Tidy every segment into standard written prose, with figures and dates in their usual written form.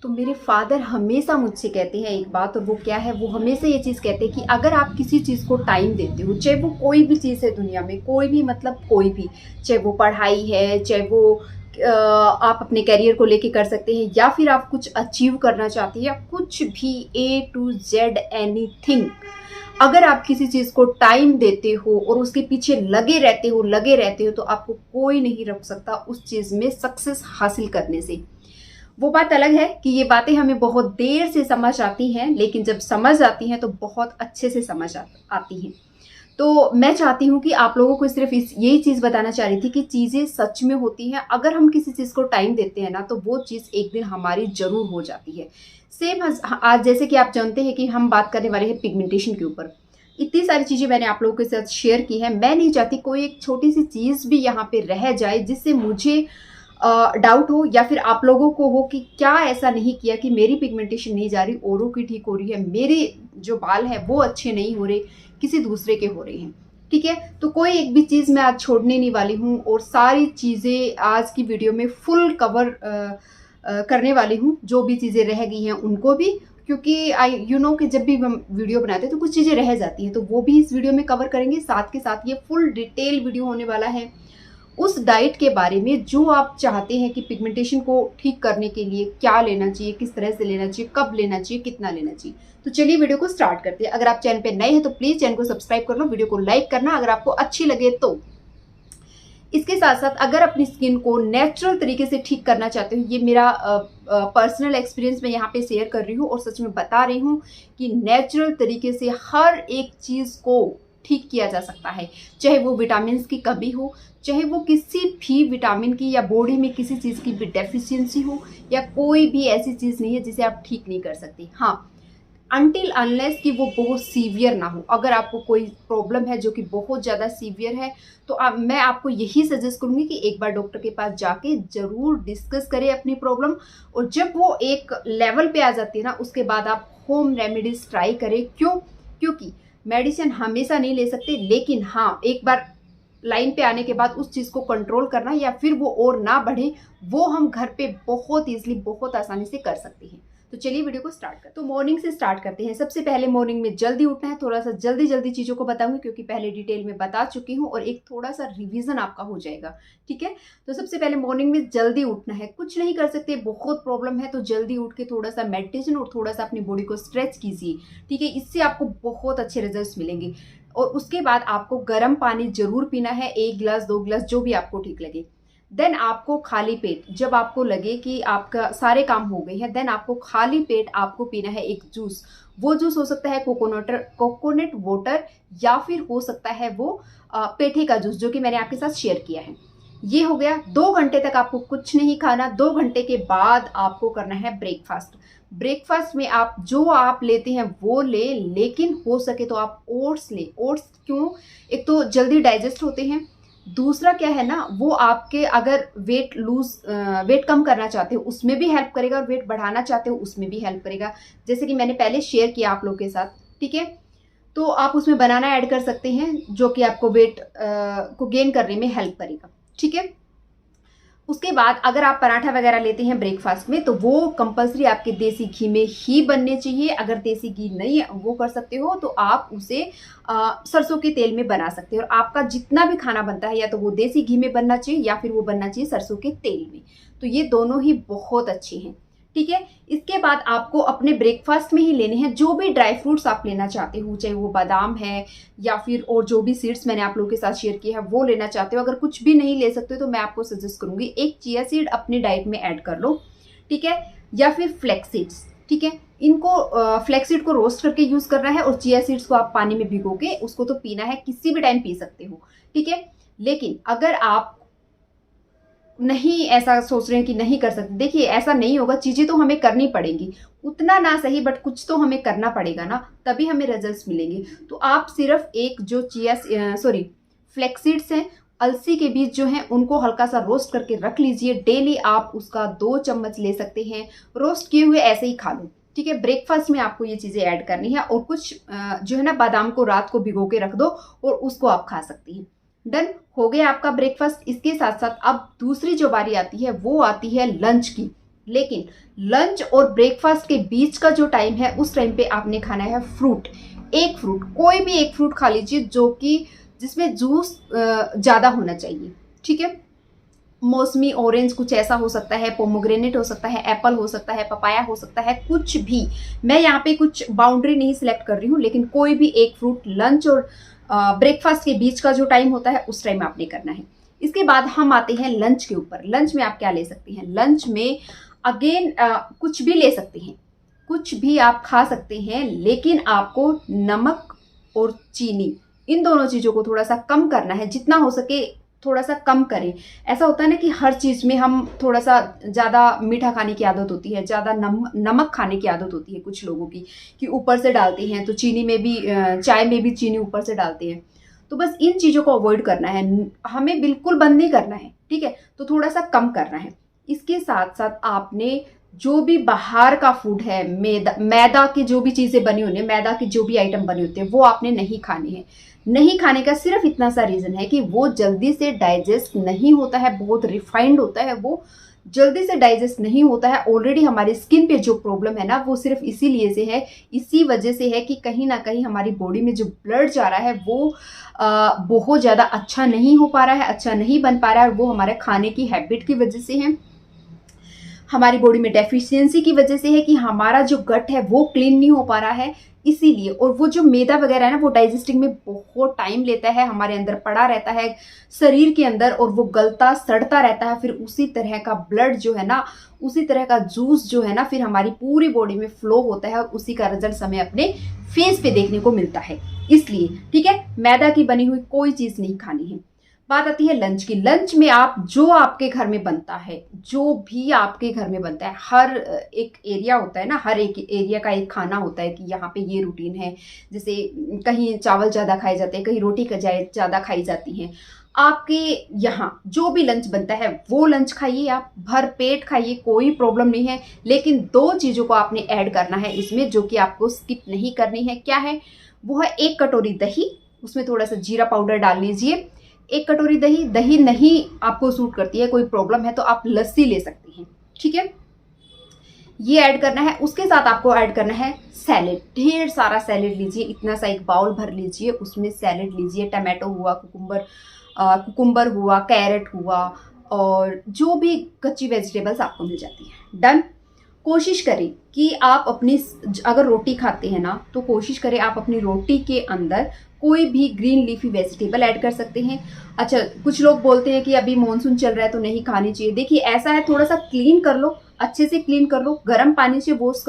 तो मेरे फादर हमेशा मुझसे कहते हैं एक बात, और वो क्या है, वो हमेशा ये चीज़ कहते हैं कि अगर आप किसी चीज़ को टाइम देते हो, चाहे वो कोई भी चीज़ है दुनिया में, कोई भी मतलब कोई भी, चाहे वो पढ़ाई है, चाहे वो आप अपने करियर को लेके कर सकते हैं, या फिर आप कुछ अचीव करना चाहते हैं, या कुछ भी A to Z एनीथिंग, अगर आप किसी चीज़ को टाइम देते हो और उसके पीछे लगे रहते हो तो आपको कोई नहीं रोक सकता उस चीज़ में सक्सेस हासिल करने से। वो बात अलग है कि ये बातें हमें बहुत देर से समझ आती हैं, लेकिन जब समझ आती हैं तो बहुत अच्छे से समझ आती हैं। तो मैं चाहती हूँ कि आप लोगों को सिर्फ यही चीज़ बताना चाह रही थी कि चीज़ें सच में होती हैं। अगर हम किसी चीज़ को टाइम देते हैं ना, तो वो चीज़ एक दिन हमारी ज़रूर हो जाती है। सेम आज जैसे कि आप जानते हैं कि हम बात करने वाले हैं पिगमेंटेशन के ऊपर। इतनी सारी चीज़ें मैंने आप लोगों के साथ शेयर की हैं। मैं नहीं चाहती कोई एक छोटी सी चीज़ भी यहाँ पे रह जाए जिससे मुझे डाउट हो, या फिर आप लोगों को हो कि क्या ऐसा नहीं किया कि मेरी पिगमेंटेशन नहीं जा रही, औरों की ठीक हो रही है, मेरे जो बाल हैं वो अच्छे नहीं हो रहे, किसी दूसरे के हो रहे हैं। ठीक है, तो कोई एक भी चीज़ मैं आज छोड़ने नहीं वाली हूँ, और सारी चीज़ें आज की वीडियो में फुल कवर करने वाली हूँ। जो भी चीज़ें रह गई हैं उनको भी, क्योंकि कि जब भी हम वीडियो बनाते हैं तो कुछ चीज़ें रह जाती हैं, तो वो भी इस वीडियो में कवर करेंगे। साथ के साथ ये फुल डिटेल वीडियो होने वाला है उस डाइट के बारे में जो आप चाहते हैं कि पिगमेंटेशन को ठीक करने के लिए क्या लेना चाहिए, किस तरह से लेना चाहिए, कब लेना चाहिए, कितना लेना चाहिए। तो चलिए वीडियो को स्टार्ट करते हैं। अगर आप चैनल पे नए हैं तो प्लीज़ चैनल को सब्सक्राइब कर लो, वीडियो को लाइक करना अगर आपको अच्छी लगे तो। इसके साथ साथ अगर अपनी स्किन को नेचुरल तरीके से ठीक करना चाहते हो, ये मेरा पर्सनल एक्सपीरियंस मैं यहाँ पे शेयर कर रही हूँ और सच में बता रही हूँ कि नेचुरल तरीके से हर एक चीज़ को ठीक किया जा सकता है। चाहे वो विटामिन की कमी हो, चाहे वो किसी भी विटामिन की या बॉडी में किसी चीज़ की भी डेफिशिएंसी हो, या कोई भी ऐसी चीज़ नहीं है जिसे आप ठीक नहीं कर सकते। हाँ, अनटिल अनलेस कि वो बहुत सीवियर ना हो। अगर आपको कोई प्रॉब्लम है जो कि बहुत ज़्यादा सीवियर है, तो मैं आपको यही सजेस्ट करूँगी कि एक बार डॉक्टर के पास जाके ज़रूर डिस्कस करें अपनी प्रॉब्लम, और जब वो एक लेवल पे आ जाती है ना, उसके बाद आप होम रेमेडीज़ ट्राई करें। क्यों? क्योंकि मेडिसिन हमेशा नहीं ले सकते, लेकिन हाँ, एक बार लाइन पे आने के बाद उस चीज़ को कंट्रोल करना या फिर वो और ना बढ़े, वो हम घर पे बहुत ईजिली, बहुत आसानी से कर सकते हैं। तो चलिए वीडियो को स्टार्ट करते हैं। तो मॉर्निंग से स्टार्ट करते हैं। सबसे पहले मॉर्निंग में जल्दी उठना है। थोड़ा सा जल्दी चीज़ों को बताऊंगी क्योंकि पहले डिटेल में बता चुकी हूँ, और एक थोड़ा सा रिवीजन आपका हो जाएगा। ठीक है, तो सबसे पहले मॉर्निंग में जल्दी उठना है। कुछ नहीं कर सकते, बहुत प्रॉब्लम है तो जल्दी उठ के थोड़ा सा मेडिटेशन और थोड़ा सा अपनी बॉडी को स्ट्रेच कीजिए। ठीक है, इससे आपको बहुत अच्छे रिजल्ट मिलेंगे। और उसके बाद आपको गर्म पानी जरूर पीना है, 1 गिलास 2 गिलास जो भी आपको ठीक लगे। देन आपको खाली पेट, जब आपको लगे कि आपका सारे काम हो गए हैं, देन आपको खाली पेट आपको पीना है एक जूस। वो जूस हो सकता है कोकोनट वाटर, या फिर हो सकता है वो पेठे का जूस, जो कि मैंने आपके साथ शेयर किया है। ये हो गया। 2 घंटे तक आपको कुछ नहीं खाना। 2 घंटे के बाद आपको करना है ब्रेकफास्ट। ब्रेकफास्ट में आप जो आप लेते हैं वो ले, लेकिन हो सके तो आप ओट्स ले। ओट्स क्यों? एक तो जल्दी डाइजेस्ट होते हैं, दूसरा क्या है ना, वो आपके अगर वेट कम करना चाहते हो उसमें भी हेल्प करेगा, और वेट बढ़ाना चाहते हो उसमें भी हेल्प करेगा, जैसे कि मैंने पहले शेयर किया आप लोग के साथ। ठीक है, तो आप उसमें बनाना ऐड कर सकते हैं जो कि आपको वेट को गेन करने में हेल्प करेगा। ठीक है, उसके बाद अगर आप पराठा वगैरह लेते हैं ब्रेकफास्ट में, तो वो कंपलसरी आपके देसी घी में ही बनने चाहिए। अगर देसी घी नहीं वो कर सकते हो तो आप उसे सरसों के तेल में बना सकते हो। और आपका जितना भी खाना बनता है, या तो वो देसी घी में बनना चाहिए या फिर वो बनना चाहिए सरसों के तेल में। तो ये दोनों ही बहुत अच्छे हैं। ठीक है, इसके बाद आपको अपने ब्रेकफास्ट में ही लेने हैं जो भी ड्राई फ्रूट्स आप लेना चाहते हो, चाहे वो बादाम है या फिर और जो भी सीड्स मैंने आप लोगों के साथ शेयर किया है वो लेना चाहते हो। अगर कुछ भी नहीं ले सकते हो तो मैं आपको सजेस्ट करूंगी एक चिया सीड अपनी डाइट में ऐड कर लो। ठीक है, या फिर फ्लैक्स सीड्स। ठीक है, इनको फ्लैक्स सीड को रोस्ट करके यूज करना है, और चिया सीड्स को आप पानी में भिगो के उसको तो पीना है, किसी भी टाइम पी सकते हो। ठीक है, लेकिन अगर आप नहीं ऐसा सोच रहे हैं कि नहीं कर सकते, देखिए ऐसा नहीं होगा, चीजें तो हमें करनी पड़ेंगी, उतना ना सही बट कुछ तो हमें करना पड़ेगा ना, तभी हमें रिजल्ट्स मिलेंगे। तो आप सिर्फ एक जो फ्लैक्सीड्स हैं, अलसी के बीज जो हैं, उनको हल्का सा रोस्ट करके रख लीजिए। डेली आप उसका 2 चम्मच ले सकते हैं, रोस्ट किए हुए ऐसे ही खा लो। ठीक है, ब्रेकफास्ट में आपको ये चीजें ऐड करनी है। और कुछ जो है ना, बादाम को रात को भिगो के रख दो और उसको आप खा सकती हैं। डन हो गया आपका ब्रेकफास्ट। इसके साथ साथ अब दूसरी जो बारी आती है वो आती है लंच की। लेकिन लंच और ब्रेकफास्ट के बीच का जो टाइम है उस टाइम पे आपने खाना है फ्रूट। एक फ्रूट, कोई भी एक फ्रूट खा लीजिए जो कि जिसमें जूस ज़्यादा होना चाहिए, ठीक है। मौसमी, ऑरेंज, कुछ ऐसा हो सकता है, पोमोग्रेनेट हो सकता है, एप्पल हो सकता है, पपाया हो सकता है, कुछ भी। मैं यहाँ पे कुछ बाउंड्री नहीं सिलेक्ट कर रही हूँ, लेकिन कोई भी एक फ्रूट लंच और ब्रेकफास्ट के बीच का जो टाइम होता है उस टाइम आपने करना है। इसके बाद हम आते हैं लंच के ऊपर। लंच में आप क्या ले सकते हैं? लंच में अगेन कुछ भी ले सकते हैं, कुछ भी आप खा सकते हैं, लेकिन आपको नमक और चीनी इन दोनों चीज़ों को थोड़ा सा कम करना है, जितना हो सके थोड़ा सा कम करें। ऐसा होता है ना कि हर चीज़ में हम थोड़ा सा ज़्यादा मीठा खाने की आदत होती है, ज़्यादा नमक खाने की आदत होती है कुछ लोगों की, कि ऊपर से डालते हैं, तो चीनी में भी चाय में भी चीनी ऊपर से डालते हैं। तो बस इन चीज़ों को अवॉइड करना है, हमें बिल्कुल बंद नहीं करना है, ठीक है। तो थोड़ा सा कम करना है। इसके साथ साथ आपने जो भी बाहर का फूड है, मैदा की जो भी चीज़ें बनी होती है, मैदा की जो भी आइटम बने होते हैं, वो आपने नहीं खाने हैं। नहीं खाने का सिर्फ इतना सा रीज़न है कि वो जल्दी से डाइजेस्ट नहीं होता है, बहुत रिफाइंड होता है, वो जल्दी से डाइजेस्ट नहीं होता है। ऑलरेडी हमारी स्किन पे जो प्रॉब्लम है ना, वो सिर्फ इसीलिए से है, इसी वजह से है कि कहीं ना कहीं हमारी बॉडी में जो ब्लड जा रहा है वो बहुत ज़्यादा अच्छा नहीं हो पा रहा है, अच्छा नहीं बन पा रहा है, और वो हमारे खाने की हैबिट की वजह से है, हमारी बॉडी में डेफिशिएंसी की वजह से है, कि हमारा जो गट है वो क्लीन नहीं हो पा रहा है इसीलिए। और वो जो मैदा वगैरह है ना, वो डाइजेस्टिंग में बहुत टाइम लेता है, हमारे अंदर पड़ा रहता है शरीर के अंदर, और वो गलता सड़ता रहता है। फिर उसी तरह का ब्लड जो है ना, उसी तरह का जूस जो है ना, फिर हमारी पूरी बॉडी में फ्लो होता है, और उसी का रिजल्ट हमें अपने फेस पे देखने को मिलता है। इसलिए ठीक है, मैदा की बनी हुई कोई चीज़ नहीं खानी है। बात आती है लंच की। लंच में आप जो आपके घर में बनता है, जो भी आपके घर में बनता है, हर एक एरिया होता है ना, हर एक एरिया का एक खाना होता है कि यहाँ पे ये रूटीन है। जैसे कहीं चावल ज़्यादा खाए जाते हैं, कहीं रोटी ज़्यादा खाई जाती हैं। आपके यहाँ जो भी लंच बनता है वो लंच खाइए, आप भर पेट खाइए, कोई प्रॉब्लम नहीं है। लेकिन दो चीज़ों को आपने ऐड करना है इसमें, जो कि आपको स्किप नहीं करनी है। क्या है वो? है 1 कटोरी दही, उसमें थोड़ा सा जीरा पाउडर डाल लीजिए। 1 कटोरी दही। दही नहीं आपको सूट करती है, कोई प्रॉब्लम है, तो आप लस्सी ले सकते हैं, ठीक है। ये ऐड करना है। उसके साथ आपको ऐड करना है सैलेड। ढेर सारा सैलेड लीजिए, इतना सा एक बाउल भर लीजिए, उसमें सैलेड लीजिए। टमाटो हुआ, कुकुम्बर हुआ, कैरेट हुआ, और जो भी कच्ची वेजिटेबल्स आपको मिल जाती है। डन। कोशिश करें कि आप अपनी, अगर रोटी खाते हैं ना, तो कोशिश करें आप अपनी रोटी के अंदर कोई भी ग्रीन लीफी वेजिटेबल ऐड कर सकते हैं। अच्छा, कुछ लोग बोलते हैं कि अभी मॉनसून चल रहा है तो नहीं खानी चाहिए। देखिए ऐसा है, थोड़ा सा क्लीन कर लो, अच्छे से क्लीन कर लो, गर्म पानी से वॉश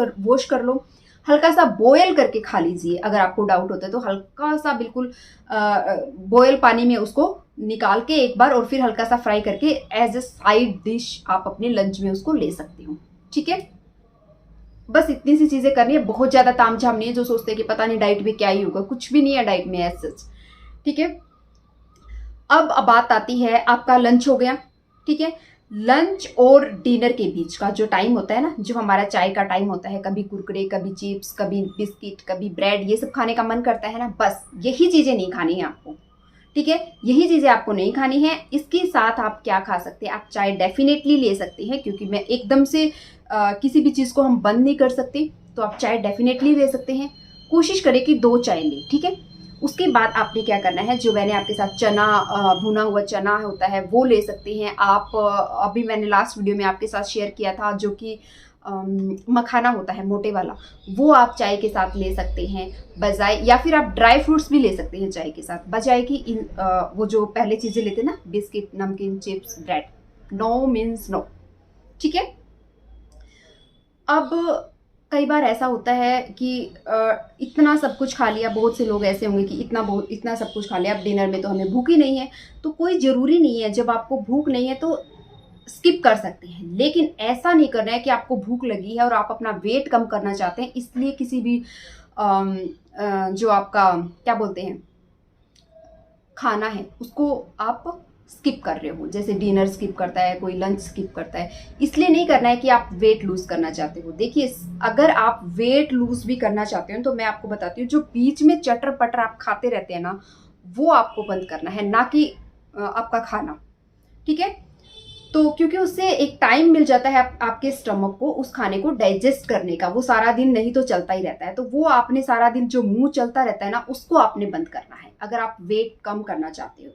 कर लो, हल्का सा बॉयल करके खा लीजिए। अगर आपको डाउट होता है तो हल्का सा बिल्कुल बॉयल पानी में उसको निकाल के एक बार, और फिर हल्का सा फ्राई करके एज ए साइड डिश आप अपने लंच में उसको ले सकते हो, ठीक है। बस इतनी सी चीजें करनी है, बहुत ज्यादा तामझाम नहीं है। जो सोचते हैं कि पता नहीं डाइट में क्या ही होगा, कुछ भी नहीं है डाइट में एज सच, ठीक है। अब बात आती है, आपका लंच हो गया, ठीक है। लंच और डिनर के बीच का जो टाइम होता है ना, जो हमारा चाय का टाइम होता है, कभी कुरकुरे, कभी चिप्स, कभी बिस्किट, कभी ब्रेड, ये सब खाने का मन करता है ना, बस यही चीजें नहीं खानी है आपको, ठीक है। यही चीजें आपको नहीं खानी है। इसके साथ आप क्या खा सकते हैं? आप चाय डेफिनेटली ले सकते हैं, क्योंकि मैं एकदम से किसी भी चीज़ को हम बंद नहीं कर सकते, तो आप चाय डेफिनेटली ले सकते हैं। कोशिश करें कि 2 चाय लें, ठीक है। उसके बाद आपने क्या करना है, जो मैंने आपके साथ चना, भुना हुआ चना होता है, वो ले सकते हैं आप। अभी मैंने लास्ट वीडियो में आपके साथ शेयर किया था, जो कि मखाना होता है मोटे वाला, वो आप चाय के साथ ले सकते हैं बजाय, या फिर आप ड्राई फ्रूट्स भी ले सकते हैं चाय के साथ, बजाय कि वो जो पहले चीज़ें लेते ना, बिस्किट, नमकीन, chips, bread. No means no, ठीक है। अब कई बार ऐसा होता है कि इतना सब कुछ खा लिया, बहुत से लोग ऐसे होंगे कि इतना सब कुछ खा लिया, अब डिनर में तो हमें भूख ही नहीं है। तो कोई ज़रूरी नहीं है, जब आपको भूख नहीं है तो स्किप कर सकते हैं, लेकिन ऐसा नहीं करना है कि आपको भूख लगी है और आप अपना वेट कम करना चाहते हैं, इसलिए किसी भी जो आपका क्या बोलते हैं खाना है उसको आप स्किप कर रहे हो। जैसे डिनर स्किप करता है कोई, लंच स्किप करता है, इसलिए नहीं करना है कि आप वेट लूज करना चाहते हो। देखिए अगर आप वेट लूज भी करना चाहते हो तो मैं आपको बताती हूँ, जो बीच में चटर पटर आप खाते रहते हैं ना, वो आपको बंद करना है, ना कि आपका खाना, ठीक है। तो क्योंकि उससे एक टाइम मिल जाता है आपके स्टमक को उस खाने को डाइजेस्ट करने का। वो सारा दिन नहीं तो चलता ही रहता है, तो वो आपने सारा दिन जो मुंह चलता रहता है ना, उसको आपने बंद करना है अगर आप वेट कम करना चाहते हो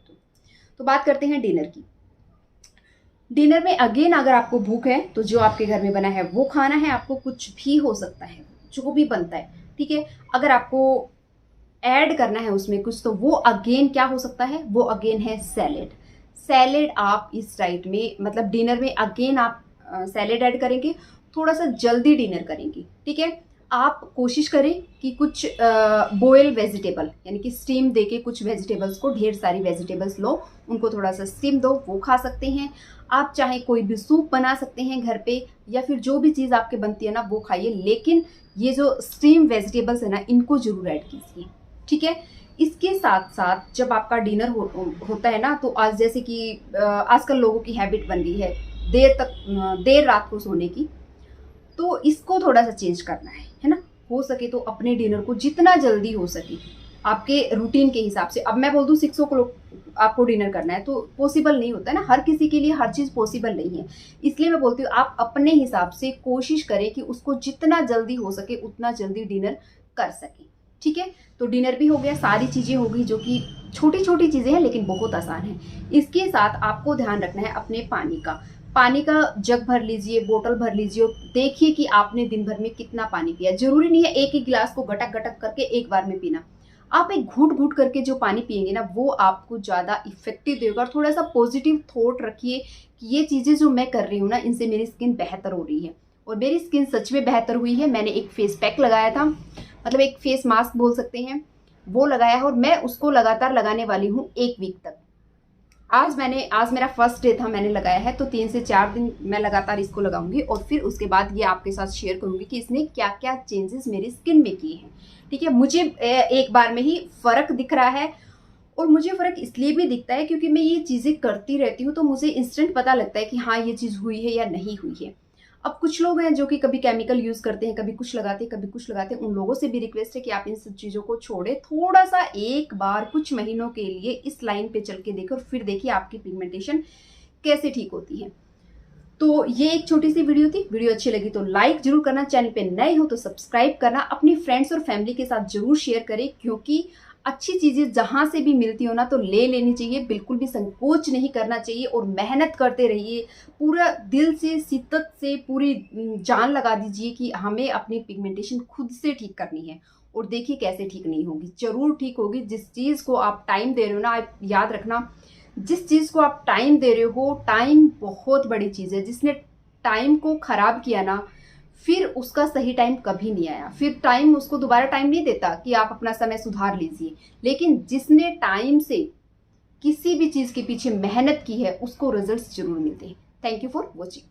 तो बात करते हैं डिनर की। डिनर में अगेन अगर आपको भूख है तो जो आपके घर में बना है वो खाना है। आपको कुछ भी हो सकता है, जो भी बनता है, ठीक है। अगर आपको ऐड करना है उसमें कुछ, तो वो अगेन क्या हो सकता है, वो अगेन है सैलेड। सैलेड आप इस डाइट में, मतलब डिनर में अगेन आप सैलेड ऐड करेंगे, थोड़ा सा जल्दी डिनर करेंगे, ठीक है। आप कोशिश करें कि कुछ बॉयल वेजिटेबल, यानी कि स्टीम देके कुछ वेजिटेबल्स को, ढेर सारी वेजिटेबल्स लो, उनको थोड़ा सा स्टीम दो, वो खा सकते हैं। आप चाहे कोई भी सूप बना सकते हैं घर पे, या फिर जो भी चीज़ आपके बनती है ना वो खाइए, लेकिन ये जो स्टीम वेजिटेबल्स है ना, इनको जरूर ऐड कीजिए, ठीक है। इसके साथ साथ जब आपका डिनर होता है ना, तो आज जैसे कि आजकल लोगों की हैबिट बन गई है देर रात को सोने की, तो इसको थोड़ा सा चेंज करना है ना। हो सके तो अपने डिनर को जितना जल्दी हो सके आपके रूटीन के हिसाब से, अब मैं बोल दूँ 6 o'clock आपको डिनर करना है, तो पॉसिबल नहीं होता है ना, हर किसी के लिए हर चीज़ पॉसिबल नहीं है। इसलिए मैं बोलती हूँ आप अपने हिसाब से कोशिश करें कि उसको जितना जल्दी हो सके उतना जल्दी डिनर कर सकें, ठीक है। तो डिनर भी हो गया, सारी चीज़ें हो गई जो कि छोटी छोटी चीज़ें हैं लेकिन बहुत आसान है। इसके साथ आपको ध्यान रखना है अपने पानी का जग भर लीजिए, बोतल भर लीजिए, और देखिए कि आपने दिन भर में कितना पानी पिया। जरूरी नहीं है एक ही गिलास को गटक गटक करके एक बार में पीना। आप एक घूट घूट करके जो पानी पिएंगे ना, वो आपको ज़्यादा इफेक्टिव देगा। और थोड़ा सा पॉजिटिव थॉट रखिए कि ये चीज़ें जो मैं कर रही हूँ ना, इनसे मेरी स्किन बेहतर हो रही है। और मेरी स्किन सच में बेहतर हुई है। मैंने एक फेस पैक लगाया था, मतलब एक फेस मास्क बोल सकते हैं, वो लगाया है, और मैं उसको लगातार लगाने वाली हूँ 1 वीक तक। आज मेरा फर्स्ट डे था, मैंने लगाया है, तो 3 से 4 दिन मैं लगातार इसको लगाऊंगी, और फिर उसके बाद ये आपके साथ शेयर करूंगी कि इसने क्या क्या चेंजेस मेरी स्किन में किए हैं, ठीक है। मुझे एक बार में ही फ़र्क दिख रहा है, और मुझे फ़र्क इसलिए भी दिखता है क्योंकि मैं ये चीज़ें करती रहती हूँ, तो मुझे इंस्टेंट पता लगता है कि हाँ ये चीज़ हुई है या नहीं हुई है। अब कुछ लोग हैं जो कि कभी केमिकल यूज़ करते हैं, कभी कुछ लगाते हैं, कभी कुछ लगाते हैं। उन लोगों से भी रिक्वेस्ट है कि आप इन सब चीज़ों को छोड़ें, थोड़ा सा एक बार कुछ महीनों के लिए इस लाइन पे चल के देखें, और फिर देखिए आपकी पिगमेंटेशन कैसे ठीक होती है। तो ये एक छोटी सी वीडियो थी। वीडियो अच्छी लगी तो लाइक जरूर करना, चैनल पे नए हो तो सब्सक्राइब करना, अपनी फ्रेंड्स और फैमिली के साथ जरूर शेयर करें, क्योंकि अच्छी चीज़ें जहाँ से भी मिलती हो ना तो ले लेनी चाहिए, बिल्कुल भी संकोच नहीं करना चाहिए, और मेहनत करते रहिए पूरा दिल से, शिद्दत से, पूरी जान लगा दीजिए कि हमें अपनी पिगमेंटेशन खुद से ठीक करनी है। और देखिए कैसे ठीक नहीं होगी, जरूर ठीक होगी। जिस चीज़ को आप टाइम दे रहे हो ना, आप याद रखना, जिस चीज़ को आप टाइम दे रहे हो, टाइम बहुत बड़ी चीज़ है। जिसने टाइम को खराब किया ना, फिर उसका सही टाइम कभी नहीं आया, फिर टाइम उसको दोबारा टाइम नहीं देता कि आप अपना समय सुधार लीजिए। लेकिन जिसने टाइम से किसी भी चीज़ के पीछे मेहनत की है, उसको रिजल्ट्स जरूर मिलते हैं। Thank you for watching.